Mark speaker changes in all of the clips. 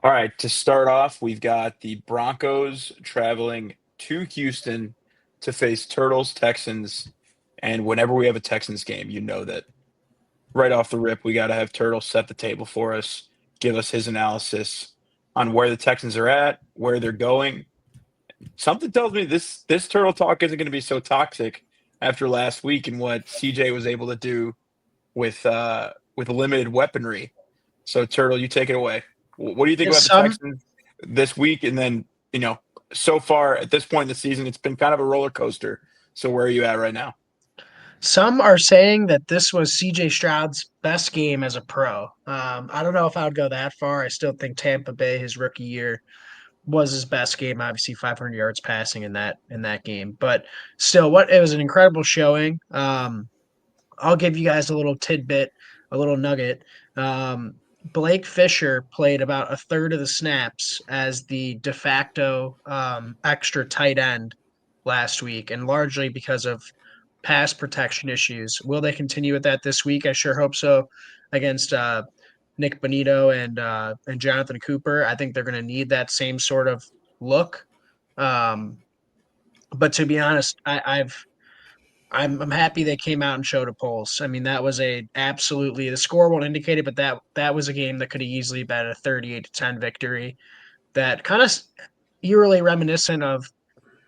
Speaker 1: All right, to start off, we've got the Broncos traveling to Houston to face Turtles, Texans. And whenever we have a Texans game, you know that right off the rip, we got to have Turtles set the table for us, give us his analysis on where the Texans are at, where they're going. Something tells me this Turtle talk isn't going to be so toxic after last week and what CJ was able to do with limited weaponry. So Turtle, you take it away. What do you think
Speaker 2: Yes,
Speaker 1: about the
Speaker 2: some
Speaker 1: Texans this week? And then, so far at this point in the season, it's been kind of a roller coaster. So where are you at right now?
Speaker 2: some are saying that this was CJ Stroud's best game as a pro. I don't know if I would go that far. I still think Tampa Bay, his rookie year, was his best game. Obviously, 500 yards passing in that game, but still, what it was an incredible showing. I'll give you guys a little tidbit, a little nugget. Um, Blake Fisher played about a third of the snaps as the de facto extra tight end last week, and largely because of pass protection issues. Will they continue with that this week? I sure hope so. Against Nick Bonito and Jonathan Cooper, I think they're going to need that same sort of look. Um, but to be honest, I'm happy they came out and showed a pulse. I mean, that was a absolutely the score won't indicate it, but that was a game that could have easily been a 38-10 victory. That kind of eerily reminiscent of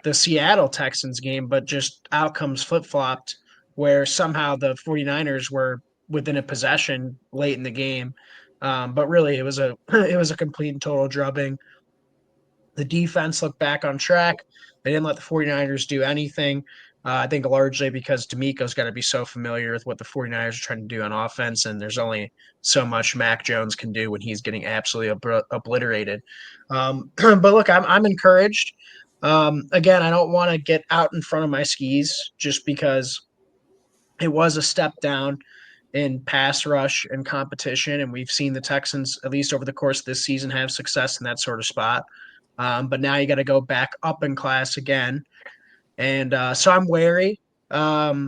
Speaker 2: the Seattle Texans game, but just outcomes flip flopped, where somehow the 49ers were within a possession late in the game. But really, it was a it was a complete and total drubbing. The defense looked back on track. They didn't let the 49ers do anything. I think largely because D'Amico's got to be so familiar with what the 49ers are trying to do on offense, and there's only so much Mac Jones can do when he's getting absolutely obliterated. But look, I'm encouraged. Again, I don't want to get out in front of my skis just because it was a step down in pass rush and competition, and we've seen the Texans, at least over the course of this season, have success in that sort of spot. But now you got to go back up in class again, and so I'm wary, but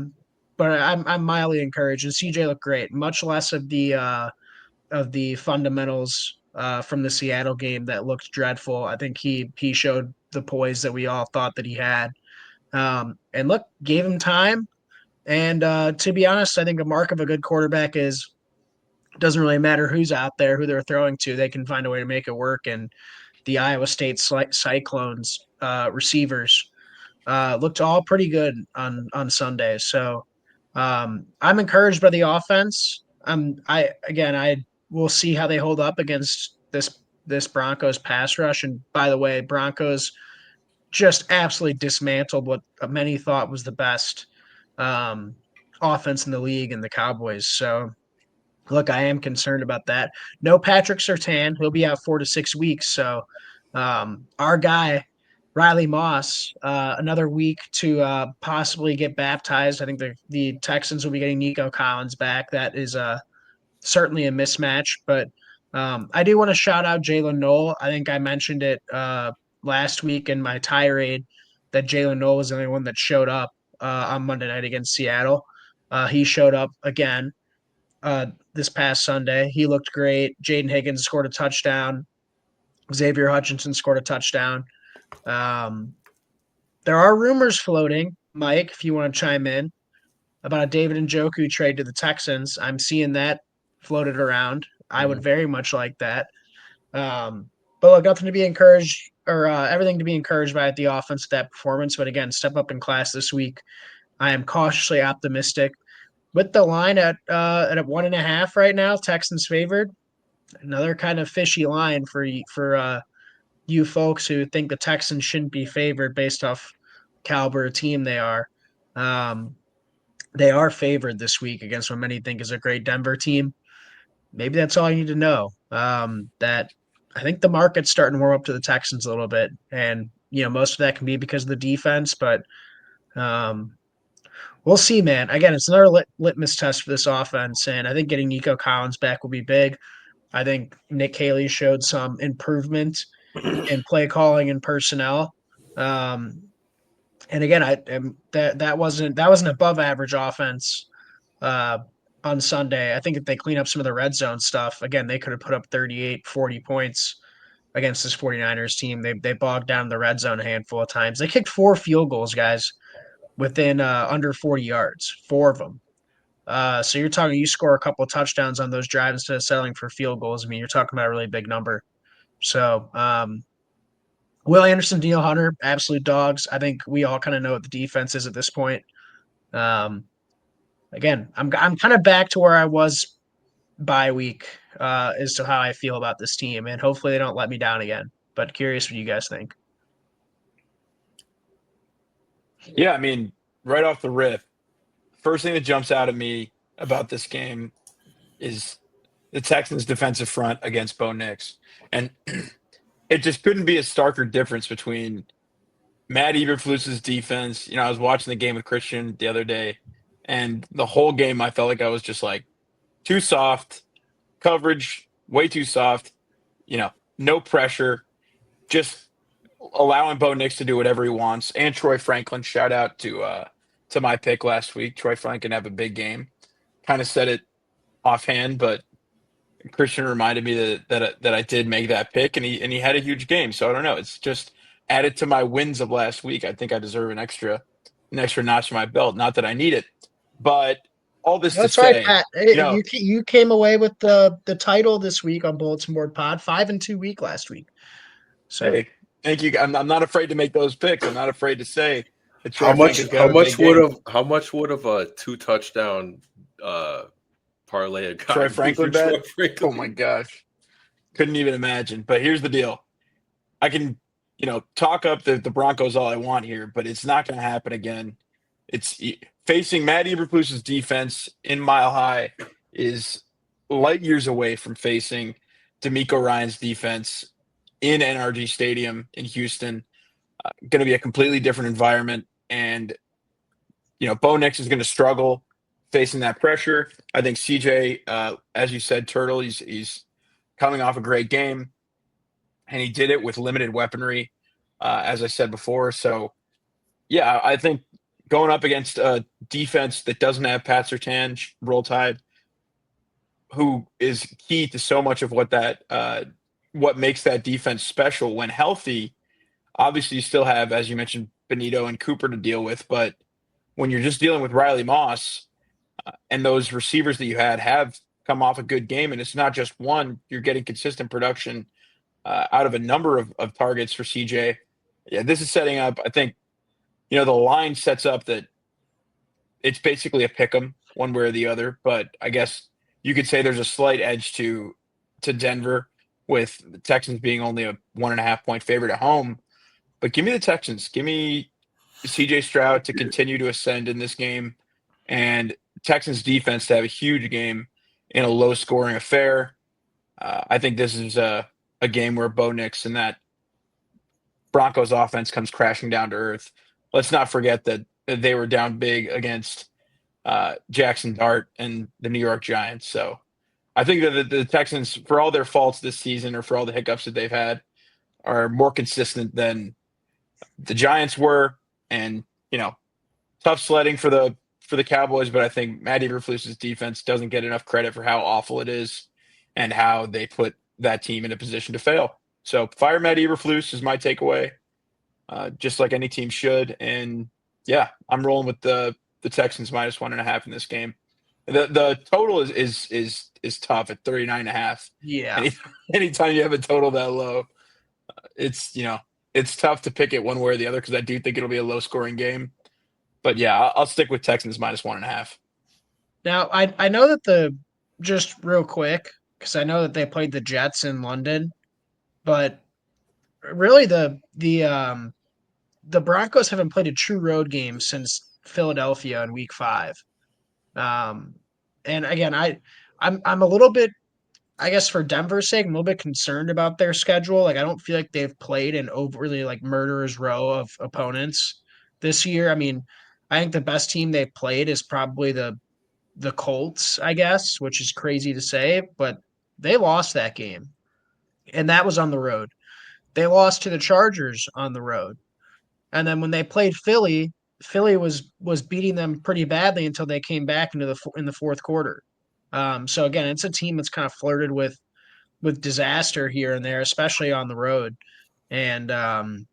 Speaker 2: I'm mildly encouraged. And CJ looked great. Much less of the fundamentals from the Seattle game that looked dreadful. I think he showed the poise that we all thought that he had. And look, gave him time. And to be honest, I think a mark of a good quarterback is it doesn't really matter who's out there, who they're throwing to, they can find a way to make it work. And the Iowa State Cyclones receivers looked all pretty good on Sunday. So I'm encouraged by the offense. I will see how they hold up against this Broncos pass rush. And by the way, Broncos just absolutely dismantled what many thought was the best um, offense in the league and the Cowboys. So look, I am concerned about that. No Patrick Surtain. He'll be out 4 to 6 weeks. So our guy, Riley Moss, another week to possibly get baptized. I think the Texans will be getting Nico Collins back. That is certainly a mismatch. But I do want to shout out Jalen Noel. I think I mentioned it last week in my tirade that Jalen Noel was the only one that showed up on Monday night against Seattle. He showed up again this past Sunday. He looked great. Jaden Higgins scored a touchdown. Xavier Hutchinson scored a touchdown. Um, there are rumors floating, Mike, if you want to chime in, about a David Njoku trade to the Texans. I'm seeing that floated around. I would
Speaker 1: Mhm.
Speaker 2: very much like that. But look, nothing to be encouraged or everything to be encouraged by at the offense with that performance. But again, step up in class this week. I am cautiously optimistic with the line at a 1.5 right now. Texans favored. Another kind of fishy line for you folks who think the Texans shouldn't be favored based off caliber of team they are. Um, they are favored this week against what many think is a great Denver team. Maybe that's all you need to know. That I think the market's starting to warm up to the Texans a little bit, and most of that can be because of the defense, but um, we'll see, man. Again, it's another litmus test for this offense, and I think getting Nico Collins back will be big. I think Nick Haley showed some improvement in play calling and personnel. Um, and again, that wasn't above average offense uh, on Sunday. I think if they clean up some of the red zone stuff, again, they could have put up 38, 40 points. against this 49ers team. They bogged down the red zone a handful of times. They kicked 4 field goals, guys, within under 40 yards, 4 of them. So you're talking you score a couple of touchdowns on those drives instead of settling for field goals. I mean, you're talking about a really big number. So Will Anderson, Daniel Hunter, absolute dogs. I think we all kind of know what the defense is at this point. Um, again, I'm kind of back to where I was bye week as to how I feel about this team, and hopefully they don't let me down again. But curious what you guys think.
Speaker 1: Yeah, I mean, right off the rip, first thing that jumps out at me about this game is the Texans' defensive front against Bo Nix. And it just couldn't be a starker difference between Matt Eberflus's defense. I was watching the game with Christian the other day, and the whole game I felt like I was just like too soft, coverage way too soft, no pressure, just allowing Bo Nix to do whatever he wants. And Troy Franklin, shout out to my pick last week. Troy Franklin have a big game. Kind of said it offhand, but Christian reminded me that I did make that pick, and he had a huge game. So I don't know. It's just added to my wins of last week. I think I deserve an extra notch in my belt. Not that I need it, but all this to
Speaker 2: That's right,
Speaker 1: say,
Speaker 2: Pat.
Speaker 1: you know,
Speaker 2: You came away with the title this week on Bulletin Board Pod, 5-2 week last week. So
Speaker 1: hey, thank you. I'm not afraid to make those picks. I'm not afraid to say that
Speaker 3: How
Speaker 1: Troy
Speaker 3: much?
Speaker 1: Franklin's gonna
Speaker 3: How
Speaker 1: have a big
Speaker 3: much would
Speaker 1: game.
Speaker 3: have? How much would have a 2 touchdown parlay have
Speaker 1: Troy
Speaker 3: gotten you for
Speaker 1: Franklin
Speaker 3: Troy
Speaker 1: bet. Oh my
Speaker 3: Franklin?
Speaker 1: gosh, couldn't even imagine. But here's the deal: I can, talk up the Broncos all I want here, but it's not going to happen again. It's facing Matt Eberflus's defense in Mile High is light years away from facing D'Amico Ryan's defense in NRG Stadium in Houston. Going to be a completely different environment, and Bo Nix is going to struggle facing that pressure. I think CJ, as you said, Turtle, he's coming off a great game, and he did it with limited weaponry, as I said before. So, yeah, I think going up against a defense that doesn't have Pat Surtain, Roll Tide, who is key to so much of what makes that defense special when healthy. Obviously, you still have, as you mentioned, Benito and Cooper to deal with, but when you're just dealing with Riley Moss and those receivers that you have come off a good game, and it's not just one, you're getting consistent production out of a number of targets for CJ. Yeah, this is setting up. I think the line sets up that it's basically a pick 'em one way or the other. But I guess you could say there's a slight edge to Denver with the Texans being only a 1.5 point favorite at home. But give me the Texans. Give me CJ Stroud to continue to ascend in this game, and Texans defense to have a huge game in a low scoring affair. I think this is a game where Bo Nix and that Broncos offense comes crashing down to earth. Let's not forget that they were down big against Jackson Dart and the New York Giants. So I think that the Texans, for all their faults this season or for all the hiccups that they've had, are more consistent than the Giants were. And tough sledding for the Cowboys, but I think Matt Eberflus's defense doesn't get enough credit for how awful it is and how they put that team in a position to fail. So fire Matt Eberflus is my takeaway, just like any team should. And yeah, I'm rolling with the Texans -1.5 in this game. The total is tough at 39.5.
Speaker 2: yeah.
Speaker 1: Any, anytime you have a total that low, it's it's tough to pick it one way or the other because I do think it'll be a low scoring game. But yeah, I'll stick with Texans -1.5.
Speaker 2: Now I know that just real quick because I know that they played the Jets in London, but really the Broncos haven't played a true road game since Philadelphia in Week 5. Um, and again, I'm a little bit, I guess, for Denver's sake, I'm a little bit concerned about their schedule. Like I don't feel like they've played an overly like murderer's row of opponents this year. I mean, I think the best team they've played is probably the Colts, I guess, which is crazy to say, but they lost that game, and that was on the road. They lost to the Chargers on the road. And then when they played Philly, Philly was beating them pretty badly until they came back in the fourth quarter. So again, it's a team that's kind of flirted with with disaster here and there, especially on the road. And
Speaker 1: And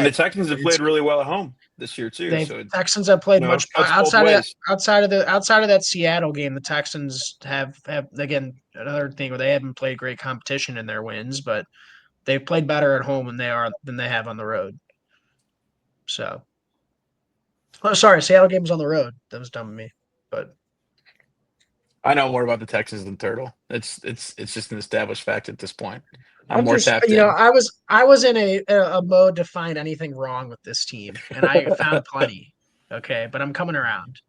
Speaker 1: the Texans have played really well at home this year too.
Speaker 2: they
Speaker 1: So
Speaker 2: Texans have played
Speaker 1: it
Speaker 2: much
Speaker 1: cuts both ways.
Speaker 2: outside of that Seattle game. The Texans have again another thing where they haven't played great competition in their wins, but they've played better at home than they have on the road. So, oh, sorry, Seattle game was on the road. That was dumb of me, but
Speaker 1: I know more about the Texans than Turtle. It's just an established fact at this point. I'm
Speaker 2: I'm
Speaker 1: more
Speaker 2: just,
Speaker 1: tapped
Speaker 2: you know,
Speaker 1: in.
Speaker 2: I was in a mode to find anything wrong with this team, and I found plenty. Okay, but I'm coming around.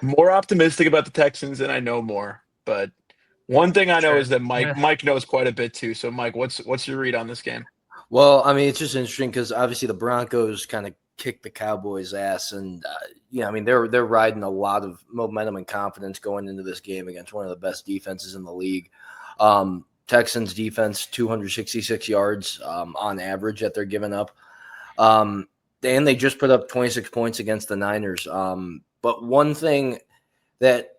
Speaker 1: More optimistic about the Texans, and I know more. But one thing I know
Speaker 2: Sure.
Speaker 1: is that
Speaker 2: Yeah.
Speaker 1: Mike knows quite a bit too. So Mike, what's your read on this game?
Speaker 4: Well, I mean, it's just interesting because obviously the Broncos kind of kicked the Cowboys' ass, and I mean they're riding a lot of momentum and confidence going into this game against one of the best defenses in the league. Texans defense 266 yards on average that they're giving up, and they just put up 26 points against the Niners. But one thing that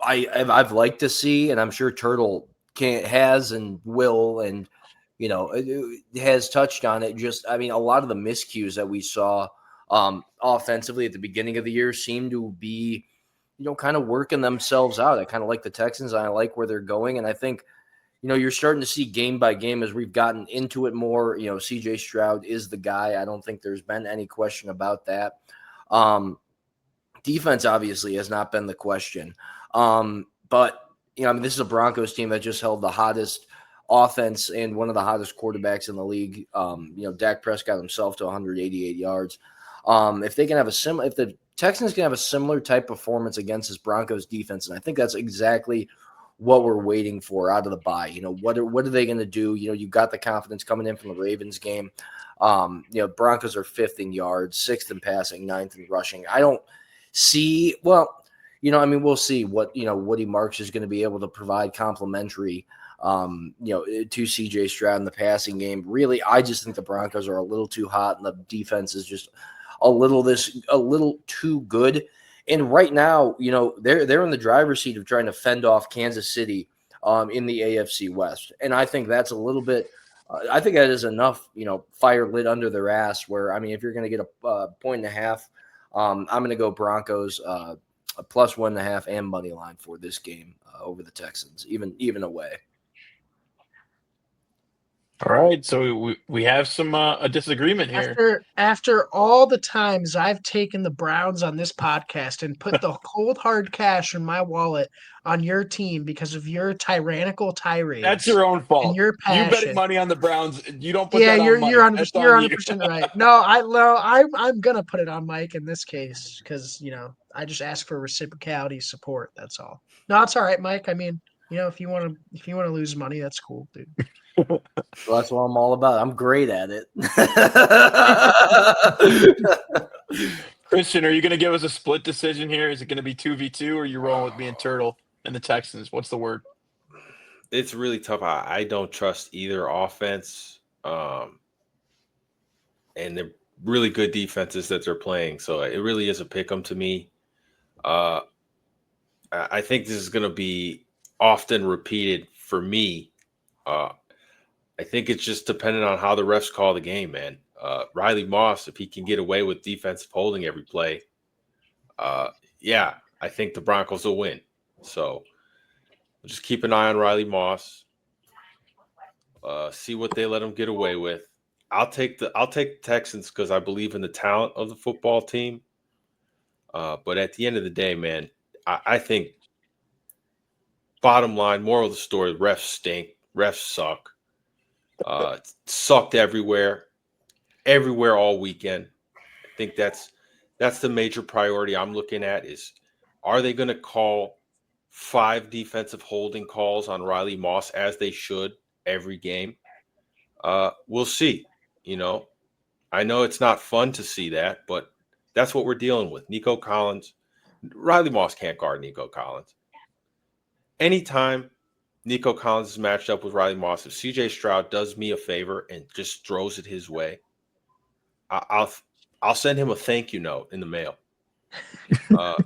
Speaker 4: I've liked to see, and I'm sure Turtle has and will, and has touched on it. Just, I mean, a lot of the miscues that we saw offensively at the beginning of the year seem to be, kind of working themselves out. I kind of like the Texans. I like where they're going. And I think, you're starting to see game by game as we've gotten into it more. CJ Stroud is the guy. I don't think there's been any question about that. Defense obviously has not been the question. But, I mean, this is a Broncos team that just held the hottest offense and one of the hottest quarterbacks in the league. Dak Prescott himself to 188 yards. If they can have if the Texans can have a similar type performance against this Broncos defense, and I think that's exactly what we're waiting for out of the bye. What are they going to do? You got the confidence coming in from the Ravens game. Broncos are 5th in yards, 6th in passing, 9th in rushing. I don't see, we'll see what, Woody Marks is going to be able to provide complimentary to CJ Stroud in the passing game. Really, I just think the Broncos are a little too hot and the defense is just a little too good. And right now, they're in the driver's seat of trying to fend off Kansas City in the AFC West. And I think that's a little bit I think that is enough, fire lit under their ass where, I mean, if you're going to get a 1.5, I'm going to go Broncos a +1.5 and money line for this game over the Texans, even away.
Speaker 1: All right, so we have some a disagreement here.
Speaker 2: After all the times I've taken the Browns on this podcast and put the cold hard cash in my wallet on your team because of your tyrannical tirades.
Speaker 1: That's your own fault.
Speaker 2: And your passion.
Speaker 1: You betting money on the Browns. You don't put
Speaker 2: yeah,
Speaker 1: that
Speaker 2: you're
Speaker 1: on Mike.
Speaker 2: you're 100%,
Speaker 1: That's
Speaker 2: you're
Speaker 1: on
Speaker 2: 100%
Speaker 1: you.
Speaker 2: right. I'm gonna put it on Mike in this case because I just ask for reciprocality support. That's all. No, it's all right, Mike. I mean, if you want to lose money, that's cool, dude.
Speaker 4: Well, that's what I'm all about. I'm great at it.
Speaker 1: Christian, are you going to give us a split decision here? Is it going to be 2v2 or are you rolling with me and Turtle and the Texans? What's the word?
Speaker 3: It's really tough. I don't trust either offense. And they're really good defenses that they're playing. So it really is a pick 'em to me. I think this is going to be often repeated for me. I think it's just dependent on how the refs call the game, man. Riley Moss, if he can get away with defensive holding every play, I think the Broncos will win. So just keep an eye on Riley Moss. See what they let him get away with. I'll take the Texans because I believe in the talent of the football team. But at the end of the day, man, I think bottom line, moral of the story, refs stink. Refs suck. Sucked everywhere all weekend. I think that's the major priority I'm looking at is, are they going to call 5 defensive holding calls on Riley Moss as they should every game? We'll see. I know it's not fun to see that, but that's what we're dealing with. Nico Collins, Riley Moss can't guard Nico Collins. Anytime Nico Collins is matched up with Riley Moss, if CJ Stroud does me a favor and just throws it his way, I'll send him a thank you note in the mail.
Speaker 4: Wow.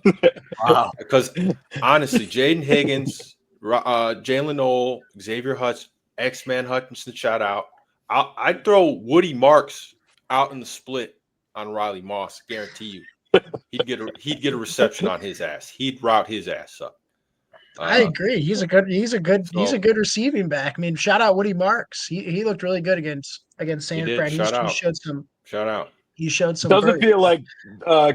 Speaker 3: Because honestly, Jaden Higgins, Jalen Noel, Xavier Hutz, X-Man Hutchinson shout out. I'd throw Woody Marks out in the split on Riley Moss. Guarantee you, he'd get a reception on his ass. He'd route his ass up.
Speaker 2: I agree. He's a good receiving back. I mean, shout out Woody Marks. He looked really good against San Fran.
Speaker 3: Shout out.
Speaker 2: He showed some.
Speaker 1: Doesn't
Speaker 2: growth.
Speaker 1: feel like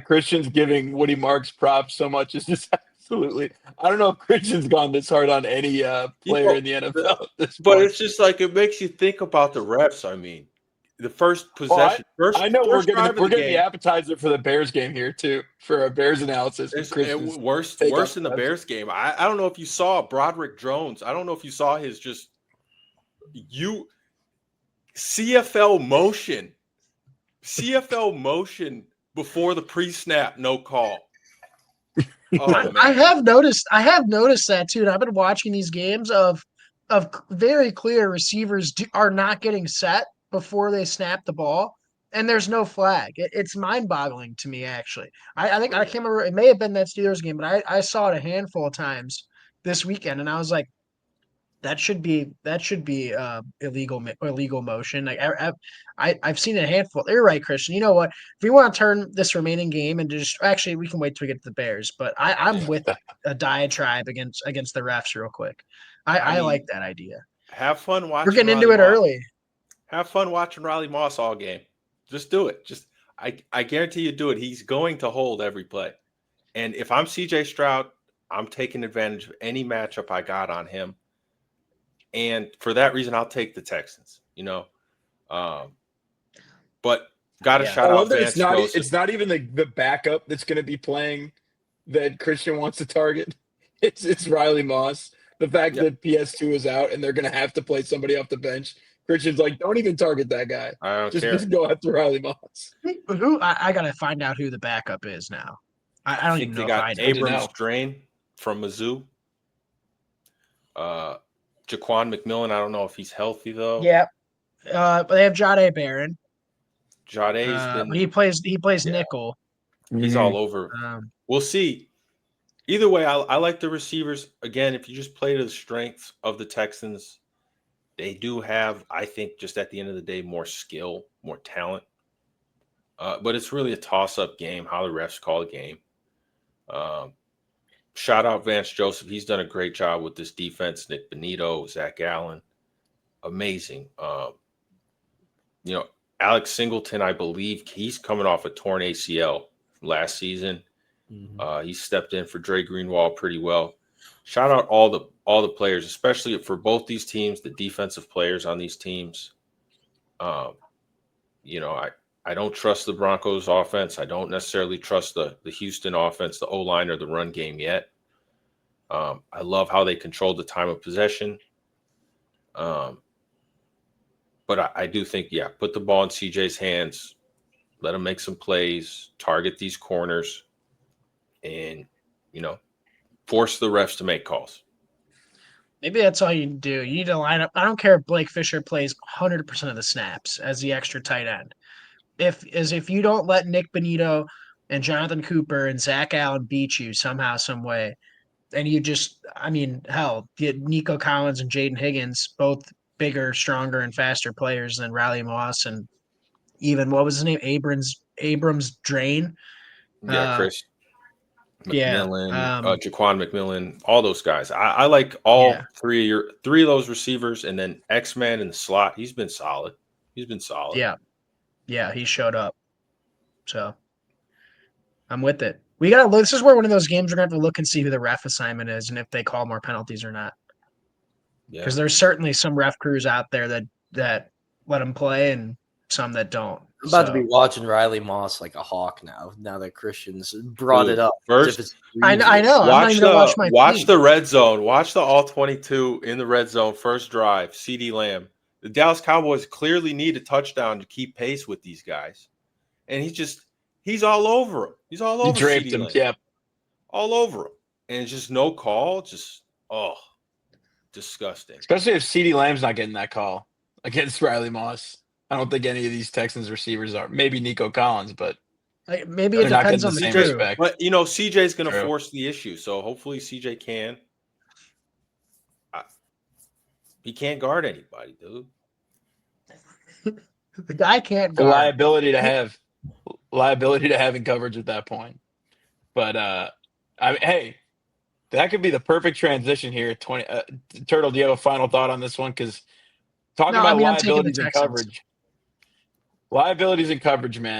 Speaker 1: Christian's giving Woody Marks props so much. It's just absolutely. I don't know if Christian's gone this hard on any player in the NFL. At this
Speaker 3: but
Speaker 1: point.
Speaker 3: it's just like it makes you think about the refs. I mean, the first possession.
Speaker 1: I know
Speaker 3: we're
Speaker 1: getting the appetizer for the Bears game here too for a Bears analysis.
Speaker 3: Worse than the Bears game. I don't know if you saw Broderick Jones. I don't know if you saw his CFL motion before the pre-snap, no call. Oh,
Speaker 2: I have noticed that too. And I've been watching these games of very clear receivers are not getting set before they snap the ball, and there's no flag. It's mind-boggling to me, actually. I think I can't remember. It may have been that Steelers game, but I saw it a handful of times this weekend, and I was like, that should be illegal motion. Like I've seen it a handful. You're right, Christian. You know what? If we want to turn this remaining game into actually, we can wait till we get to the Bears. But I'm with a diatribe against the refs real quick. I like that idea.
Speaker 3: Have fun watching.
Speaker 2: We're getting into it early.
Speaker 3: Have fun watching Riley Moss all game. Just do it. I guarantee you do it. He's going to hold every play. And if I'm CJ Stroud, I'm taking advantage of any matchup I got on him. And for that reason, I'll take the Texans, but got to shout out Vance Joseph.
Speaker 1: It's not even the backup that's going to be playing that Christian wants to target. It's Riley Moss. The fact that PS2 is out and they're going to have to play somebody off the bench. Christian's like, don't even target that guy.
Speaker 3: I don't care.
Speaker 1: Just go after Riley Moss.
Speaker 2: I got to find out who the backup is now. I don't even know.
Speaker 3: They got Abrams Drain from Mizzou. Jaquan McMillan, I don't know if he's healthy though.
Speaker 2: Yeah, but they have Jahdae Barron.
Speaker 3: Jade's been.
Speaker 2: He plays nickel.
Speaker 3: He's all over. We'll see. Either way, I like the receivers. Again, if you just play to the strengths of the Texans, they do have, I think, just at the end of the day, more skill, more talent. But it's really a toss-up game, how the refs call a game. Shout out Vance Joseph. He's done a great job with this defense. Nick Benito, Zach Allen. Amazing. Alex Singleton, I believe he's coming off a torn ACL from last season. Mm-hmm. He stepped in for Dre Greenwald pretty well. Shout out all the players, especially for both these teams, the defensive players on these teams. I don't trust the Broncos offense. I don't necessarily trust the Houston offense, the O-line, or the run game yet. I love how they controlled the time of possession. But I do think, put the ball in CJ's hands, let him make some plays, target these corners, and, force the refs to make calls.
Speaker 2: Maybe that's all you do. You need to line up. I don't care if Blake Fisher plays 100% of the snaps as the extra tight end. If you don't let Nick Benito and Jonathan Cooper and Zach Allen beat you somehow, some way, and you just, get Nico Collins and Jaden Higgins, both bigger, stronger, and faster players than Riley Moss and even, what was his name? Abrams Drain.
Speaker 3: Chris McMillan, Jaquan McMillan, all those guys. I like all three of those receivers, and then X-Man in the slot. He's been solid.
Speaker 2: Yeah, he showed up. So I'm with it. We gotta look. This is where one of those games we're gonna have to look and see who the ref assignment is and if they call more penalties or not. Because there's certainly some ref crews out there that let them play and some that don't.
Speaker 4: I'm about to be watching Riley Moss like a hawk now that Christian's brought it up.
Speaker 2: First, I know.
Speaker 3: Watch the red zone. Watch the all 22 in the red zone first drive. CeeDee Lamb. The Dallas Cowboys clearly need a touchdown to keep pace with these guys, and he's all over him. He's all over.
Speaker 1: He draped him. Yeah,
Speaker 3: all over him, and it's just no call. Just disgusting.
Speaker 1: Especially if CeeDee Lamb's not getting that call against Riley Moss. I don't think any of these Texans receivers are. Maybe Nico Collins, but
Speaker 2: maybe it depends on the crew.
Speaker 3: But CJ's going to force the issue, so hopefully CJ can. He can't guard anybody, dude.
Speaker 2: The guy can't
Speaker 1: The
Speaker 2: guard.
Speaker 1: liability to have in coverage at that point. But hey, that could be the perfect transition here. Turtle, do you have a final thought on this one? Because talking
Speaker 2: No, I
Speaker 1: about
Speaker 2: mean, I'm taking the
Speaker 1: liabilities and
Speaker 2: Texans.
Speaker 1: coverage, man.